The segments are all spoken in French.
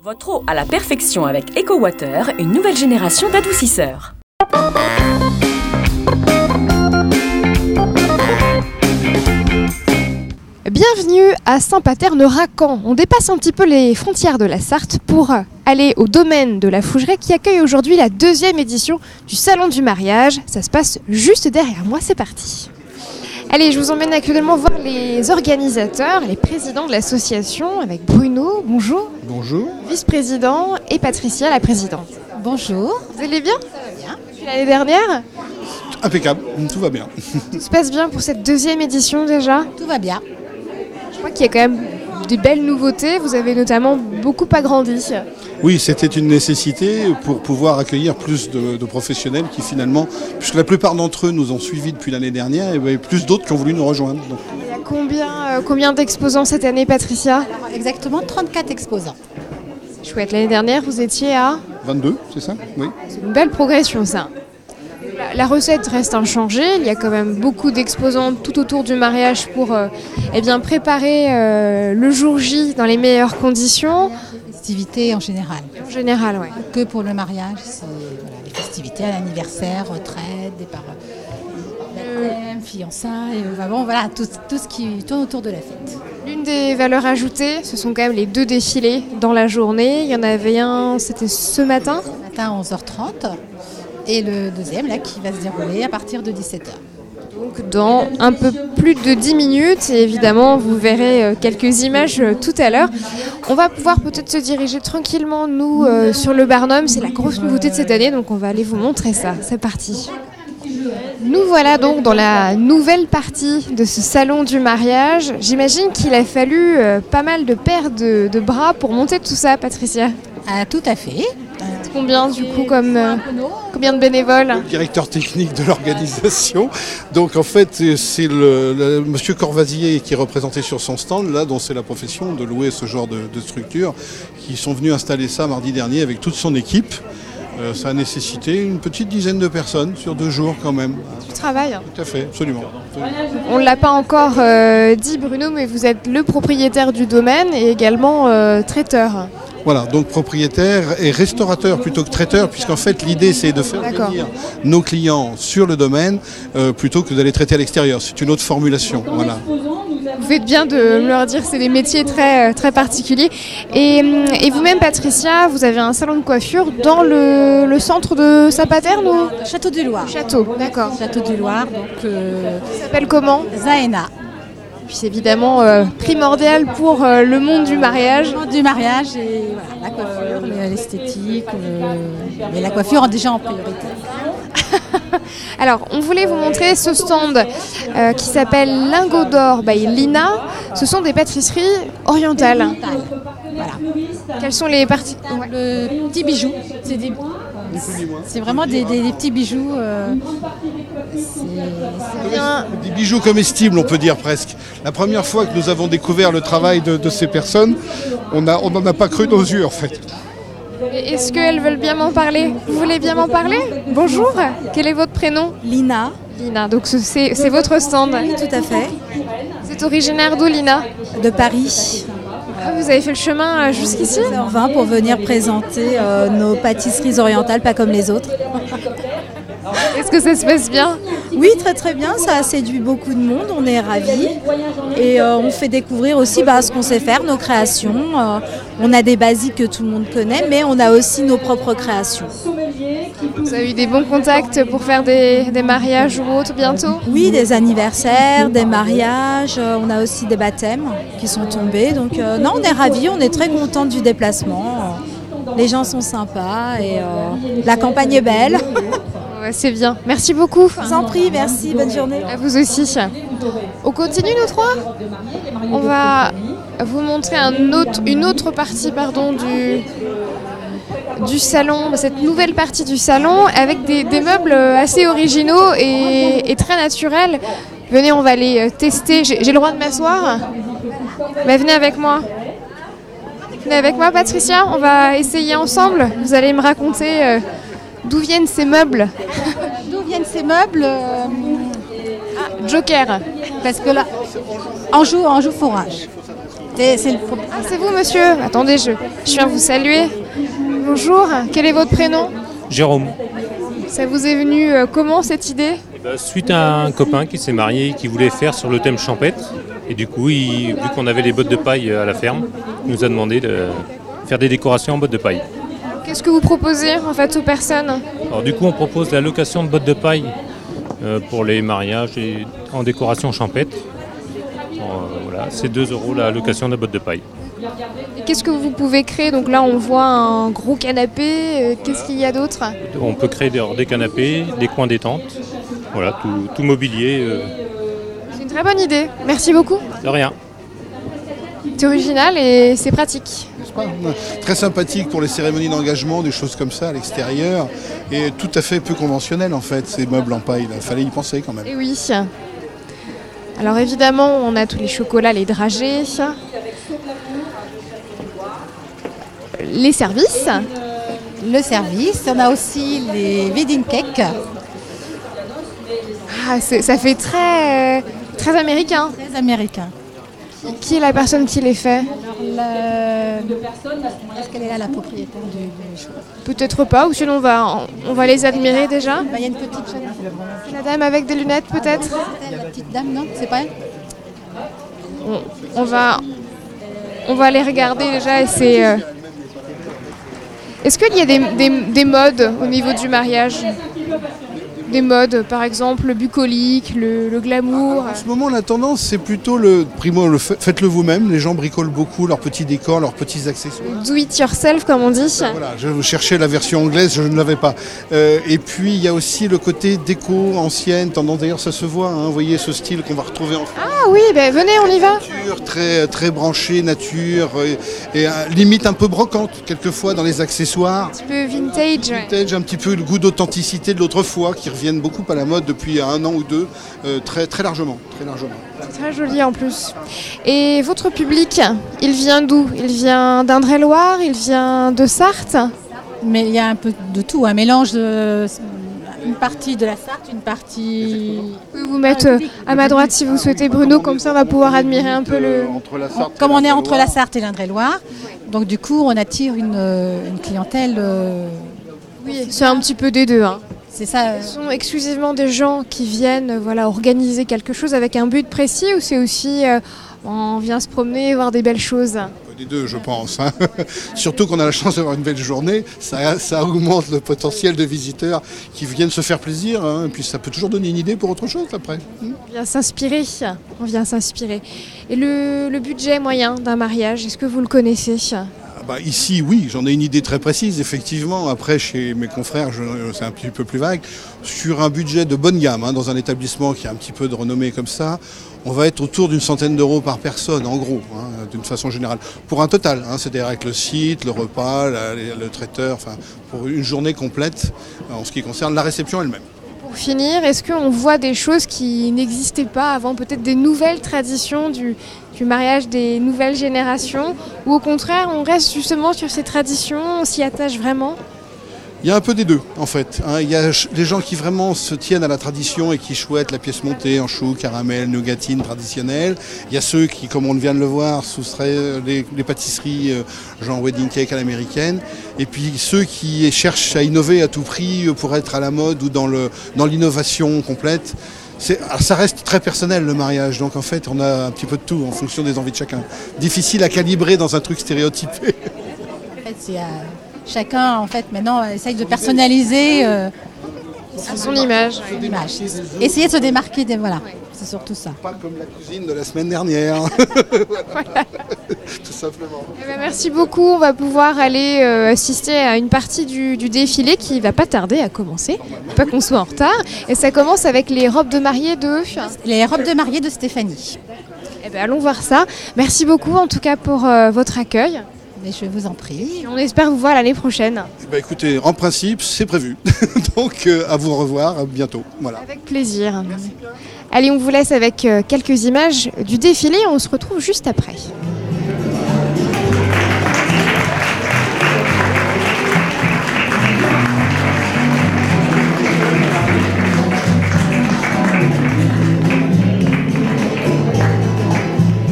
Votre eau à la perfection avec EcoWater, une nouvelle génération d'adoucisseurs. Bienvenue à Saint-Paterne-Racan. On dépasse un petit peu les frontières de la Sarthe pour aller au domaine de la Fougeray qui accueille aujourd'hui la 2e édition du Salon du mariage. Ça se passe juste derrière moi, c'est parti. Allez, je vous emmène actuellement voir les organisateurs, les présidents de l'association avec Bruno, bonjour. Bonjour. Vice-président et Patricia, la présidente. Bonjour. Vous allez bien ? Ça va bien. Depuis l'année dernière ? Impeccable, tout va bien. Tout se passe bien pour cette 2e édition déjà ? Tout va bien. Je crois qu'il y a quand même des belles nouveautés. Vous avez notamment beaucoup agrandi. Oui, c'était une nécessité pour pouvoir accueillir plus de professionnels qui finalement, puisque la plupart d'entre eux nous ont suivis depuis l'année dernière, et il y avait plus d'autres qui ont voulu nous rejoindre. Donc. Il y a combien d'exposants cette année, Patricia ? Alors, exactement 34 exposants. Chouette, l'année dernière vous étiez à 22, c'est ça ? Oui. C'est une belle progression ça. La recette reste inchangée, il y a quand même beaucoup d'exposants tout autour du mariage pour préparer le jour J dans les meilleures conditions. Festivités en général. En général, oui. Que pour le mariage, c'est les festivités à l'anniversaire, retraite, départ, baptême, fiançailles, tout ce qui tourne autour de la fête. L'une des valeurs ajoutées, ce sont quand même les 2 défilés dans la journée. Il y en avait un, c'était ce matin. Ce matin à 11h30 et le deuxième là qui va se dérouler à partir de 17h. Donc dans un peu plus de 10 minutes, et évidemment vous verrez quelques images tout à l'heure. On va pouvoir peut-être se diriger tranquillement, nous, sur le Barnum. C'est la grosse nouveauté de cette année, donc on va aller vous montrer ça. C'est parti. Nous voilà donc dans la nouvelle partie de ce salon du mariage. J'imagine qu'il a fallu pas mal de paires de bras pour monter tout ça, Patricia. Ah, tout à fait. Combien du coup combien de bénévoles ? Le directeur technique de l'organisation. Donc en fait c'est le monsieur Corvasier qui est représenté sur son stand là, dont c'est la profession de louer ce genre de structure, qui sont venus installer ça mardi dernier avec toute son équipe. Ça a nécessité une petite dizaine de personnes sur 2 jours quand même. Du travail. Tout à fait, absolument. On ne l'a pas encore dit Bruno, mais vous êtes le propriétaire du domaine et également traiteur. Voilà, donc propriétaire et restaurateur plutôt que traiteur, puisqu'en fait l'idée c'est de faire venir nos clients sur le domaine plutôt que d'aller traiter à l'extérieur. C'est une autre formulation. Voilà. Vous faites bien de me leur dire que c'est des métiers très, très particuliers. Et vous-même, Patricia, vous avez un salon de coiffure dans le centre de Saint-Paterne ou Château du Loir. Château, d'accord. Château du Loir, donc Ça s'appelle comment ? Zaena. Puis c'est évidemment primordial pour le monde du mariage. Le monde du mariage et voilà, la coiffure, l'esthétique, mais la coiffure déjà en priorité. Alors, on voulait vous montrer ce stand qui s'appelle Lingot d'or by Lina. Ce sont des pâtisseries orientales. Voilà. Quelles sont les parties ? Le petit bijou, c'est vraiment des petits bijoux. Des bijoux comestibles, on peut dire presque. La première fois que nous avons découvert le travail de ces personnes, on n'en a pas cru nos yeux en fait. Est-ce qu'elles veulent bien m'en parler ? Vous voulez bien m'en parler ? Bonjour, quel est votre prénom ? Lina. Lina, donc c'est votre stand. Oui, tout à fait. Vous êtes originaire d'où, Lina ? De Paris. Vous avez fait le chemin jusqu'ici ? 16h20 pour venir présenter nos pâtisseries orientales, pas comme les autres. Est-ce que ça se passe bien ? Oui, très très bien, ça a séduit beaucoup de monde, on est ravis. Et on fait découvrir aussi ce qu'on sait faire, nos créations. On a des basiques que tout le monde connaît, mais on a aussi nos propres créations. Vous avez eu des bons contacts pour faire des mariages ou autres bientôt ? Oui, des anniversaires, des mariages, on a aussi des baptêmes qui sont tombés. Donc non, on est ravis, on est très contents du déplacement. Les gens sont sympas et la campagne est belle. Ouais, c'est bien. Merci beaucoup. Je vous en prie, merci, bonne journée. À vous aussi. On continue nous 3 ? On va vous montrer une autre partie du salon, cette nouvelle partie du salon avec des meubles assez originaux et très naturels. Venez, on va les tester. J'ai le droit de m'asseoir ? Venez avec moi. Venez avec moi, Patricia. On va essayer ensemble. Vous allez me raconter d'où viennent ces meubles. D'où viennent ces meubles Joker. Parce que là, Anjou forage. c'est le premier. Ah, c'est vous, monsieur. Attendez, je viens vous saluer. Bonjour, quel est votre prénom? Jérôme. Ça vous est venu comment cette idée? Suite à un copain qui s'est marié et qui voulait faire sur le thème champêtre. Et du coup, vu qu'on avait les bottes de paille à la ferme, il nous a demandé de faire des décorations en bottes de paille. Qu'est-ce que vous proposez en fait aux personnes? Alors du coup, on propose la location de bottes de paille pour les mariages et en décoration champêtre. Voilà, c'est 2 € la location de bottes de paille. Et qu'est-ce que vous pouvez créer? Donc là, on voit un gros canapé. Qu'est-ce qu'il y a d'autre? On peut créer des canapés, des coins détente. Voilà, tout mobilier. C'est une très bonne idée. Merci beaucoup. De rien. C'est original et c'est pratique. N'est-ce pas ? Très sympathique pour les cérémonies d'engagement, des choses comme ça à l'extérieur. Et tout à fait peu conventionnel en fait, ces meubles en paille. Il fallait y penser quand même. Et oui. Alors évidemment, on a tous les chocolats, les dragées, les services. Le service, on a aussi les wedding cakes. Ah, ça fait très, très américain. Très américains. Qui est la personne qui les fait? Est-ce qu'elle est là, la propriétaire du show? Peut-être pas, ou sinon on va les admirer déjà. Il y a une petite jeune. La dame avec des lunettes peut-être? La petite dame, non? C'est pas elle? On va les regarder déjà. Et c'est, Est-ce qu'il y a des modes au niveau du mariage? Des modes, par exemple le bucolique, le glamour. En ce moment, la tendance, c'est plutôt faites-le vous-même. Les gens bricolent beaucoup leurs petits décors, leurs petits accessoires. Do it yourself, comme on dit. Voilà, je cherchais la version anglaise, je ne l'avais pas. Et puis, il y a aussi le côté déco ancienne, tendance, d'ailleurs, ça se voit, hein, vous voyez ce style qu'on va retrouver en France. Ah oui, venez, on y va. Nature, très, très branchée, nature, et limite un peu brocante, quelquefois, dans les accessoires. Un petit peu vintage. Ouais. Vintage, un petit peu le goût d'authenticité de l'autrefois, qui reviennent beaucoup à la mode depuis 1 an ou 2, très, très largement. C'est très joli en plus. Et votre public, il vient d'où? Il vient d'Indre-et-Loire? Il vient de Sarthe? Mais il y a un peu de tout, un mélange de... Une partie de la Sarthe, une partie... Je peux vous mettre à ma droite si vous souhaitez, Bruno, comme ça on va pouvoir admirer un peu le... Comme on est entre la Sarthe et l'Indre-et-Loire, donc du coup on attire une clientèle... Oui, c'est un petit peu des deux. Hein. C'est ça. Ce sont exclusivement des gens qui viennent organiser quelque chose avec un but précis, ou c'est aussi on vient se promener, voir des belles choses? Des deux, je pense. Hein. Surtout qu'on a la chance d'avoir une belle journée, ça augmente le potentiel de visiteurs qui viennent se faire plaisir, hein, et puis ça peut toujours donner une idée pour autre chose après. On vient s'inspirer. Et le budget moyen d'un mariage, est-ce que vous le connaissez? Ici, oui, j'en ai une idée très précise, effectivement. Après, chez mes confrères, c'est un petit peu plus vague. Sur un budget de bonne gamme, hein, dans un établissement qui a un petit peu de renommée comme ça, on va être autour d'une centaine d'euros par personne, en gros, hein, d'une façon générale. Pour un total, hein, c'est-à-dire avec le site, le repas, le traiteur, pour une journée complète, en ce qui concerne la réception elle-même. Pour finir, est-ce qu'on voit des choses qui n'existaient pas avant, peut-être des nouvelles traditions du mariage des nouvelles générations, ou au contraire, on reste justement sur ces traditions, on s'y attache vraiment? Il y a un peu des deux, en fait. Hein. Il y a les gens qui vraiment se tiennent à la tradition et qui chouettent la pièce montée en chou, caramel, nougatine traditionnelle. Il y a ceux qui, comme on vient de le voir, soustraient les pâtisseries genre wedding cake à l'américaine. Et puis ceux qui cherchent à innover à tout prix pour être à la mode ou dans l'innovation complète. Ça reste très personnel le mariage, donc en fait on a un petit peu de tout en fonction des envies de chacun. Difficile à calibrer dans un truc stéréotypé. En fait, chacun en fait maintenant essaye de personnaliser son image. Essayer de se démarquer, voilà. C'est surtout ça. Pas comme la cousine de la semaine dernière. Voilà. Tout simplement. Merci beaucoup. On va pouvoir aller assister à une partie du défilé qui va pas tarder à commencer. Pas qu'on soit en retard. Et ça commence avec les robes de mariée de... Les robes de mariée de Stéphanie. Allons voir ça. Merci beaucoup en tout cas pour votre accueil. Mais je vous en prie. Et on espère vous voir l'année prochaine. Écoutez, en principe, c'est prévu. Donc à vous revoir bientôt. Voilà. Avec plaisir. Merci. Allez, on vous laisse avec quelques images du défilé. On se retrouve juste après.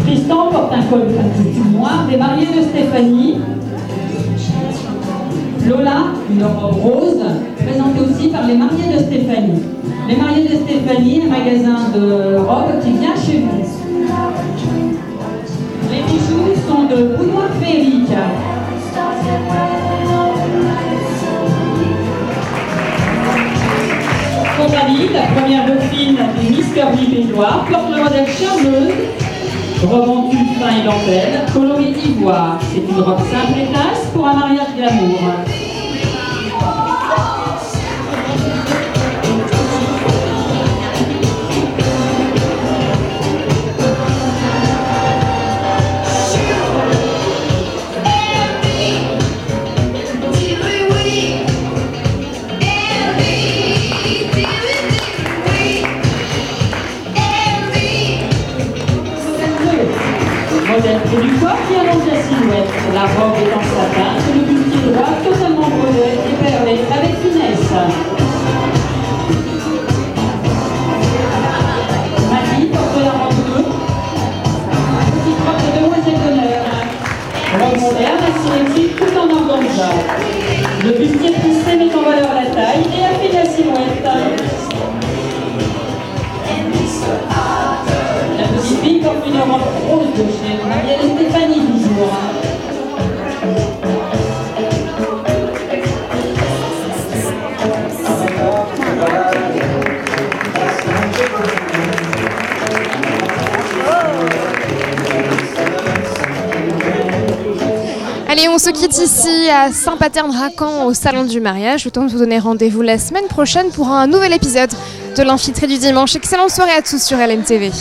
Tristan porte un col une robe rose, présentée aussi par les mariés de Stéphanie. Les mariés de Stéphanie, un magasin de robes qui vient chez vous. Les bijoux sont de boudoir féerique. Coralie, la première dauphine des Miss Curly Bédoire, porte le modèle Charmeuse, robe en tulle fin et dentelle, coloris ivoire. C'est une robe simple et classe pour un mariage glamour. Modèle près du corps qui allonge la silhouette. La robe est en satin, le bustier droit totalement brodé et perlé avec finesse. Maggie porte la robe bleue. Petite robe de demoiselle d'honneur. Robe moderne, asymétrique, tout en organza. Le bustier plissé met en valeur la taille et affine la silhouette. La petite fille porte une robe rose de chez Marielle Stéphanie du jour. Allez, on se quitte ici à Saint-Paterne-Racan au Salon du Mariage. Le temps de vous donner rendez-vous la semaine prochaine pour un nouvel épisode de l'Infiltré du dimanche. Excellente soirée à tous sur LMTV.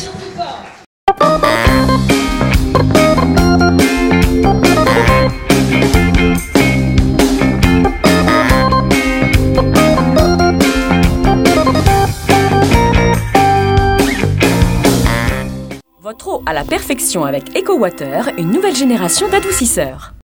Votre eau à la perfection avec EcoWater, une nouvelle génération d'adoucisseurs.